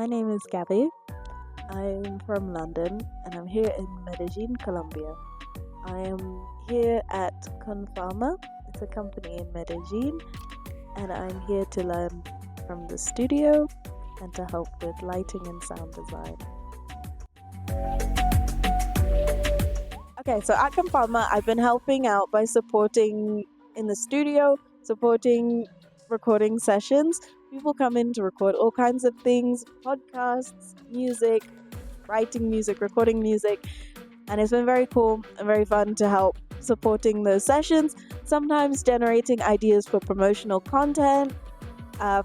name is Gabby. I'm from London and I'm here in Medellín, Colombia. I am here at COMFAMA. It's a company in Medellín, and I'm here to learn from the studio and to help with lighting and sound design. Okay, so at COMFAMA, I've been helping out by supporting in the studio, supporting recording sessions. People come in to record all kinds of things, podcasts, music, writing music, recording music, and it's been very cool and very fun to help supporting those sessions, sometimes generating ideas for promotional content.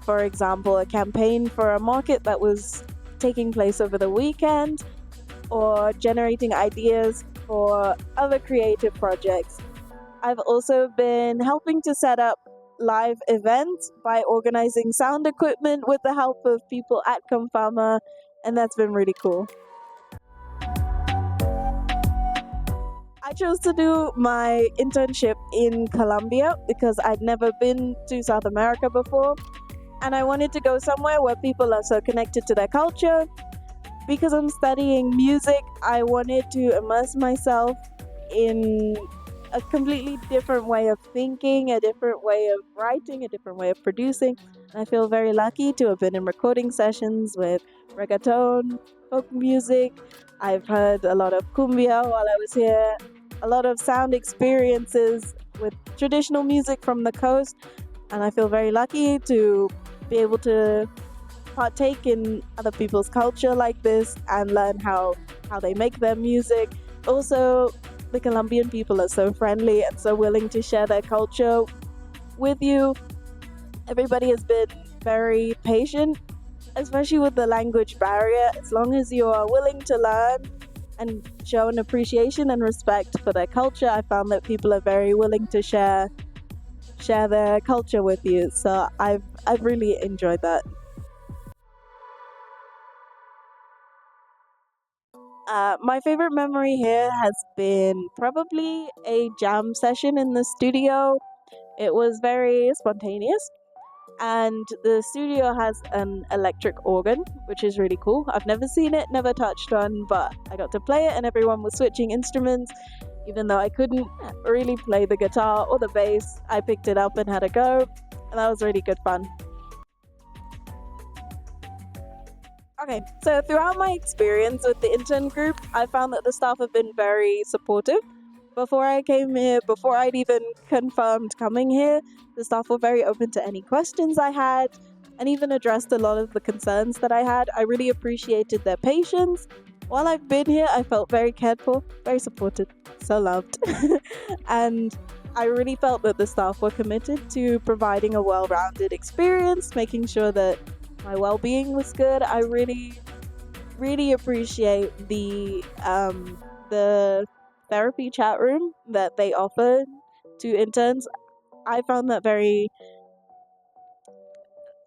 For example, a campaign for a market that was taking place over the weekend, or generating ideas for other creative projects. I've also been helping to set up live events by organizing sound equipment with the help of people at COMFAMA, and that's been really cool. I chose to do my internship in Colombia because I'd never been to South America before, and I wanted to go somewhere where people are so connected to their culture. Because I'm studying music, I wanted to immerse myself in a completely different way of thinking, a different way of writing, a different way of producing. And I feel very lucky to have been in recording sessions with reggaeton, folk music. I've heard a lot of cumbia while I was here, a lot of sound experiences with traditional music from the coast. And I feel very lucky to be able to partake in other people's culture like this and learn how they make their music. Also, the Colombian people are so friendly and so willing to share their culture with you. Everybody has been very patient, especially with the language barrier. As long as you are willing to learn and show an appreciation and respect for their culture, I found that people are very willing to share their culture with you. So I've really enjoyed that. My favorite memory here has been probably a jam session in the studio. It was very spontaneous, and the studio has an electric organ, which is really cool. I've never seen it, never touched one, but I got to play it, and everyone was switching instruments. Even though I couldn't really play the guitar or the bass, I picked it up and had a go, and that was really good fun. Okay, so throughout my experience with the Intern Group, I found that the staff have been very supportive. Before I came here, before I'd even confirmed coming here, the staff were very open to any questions I had and even addressed a lot of the concerns that I had. I really appreciated their patience. While I've been here, I felt very cared for, very supported, so loved. And I really felt that the staff were committed to providing a well-rounded experience, making sure that my well-being was good. I really appreciate the therapy chat room that they offer to interns. I found that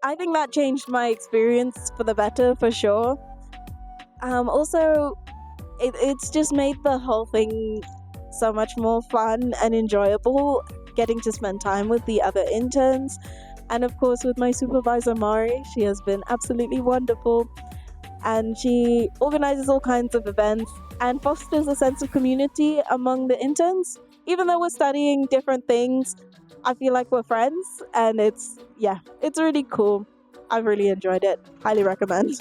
I think that changed my experience for the better, for sure. Also, it's just made the whole thing so much more fun and enjoyable, getting to spend time with the other interns. And of course, with my supervisor, Mari, she has been absolutely wonderful. And she organizes all kinds of events and fosters a sense of community among the interns. Even though we're studying different things, I feel like we're friends. And it's really cool. I've really enjoyed it. Highly recommend.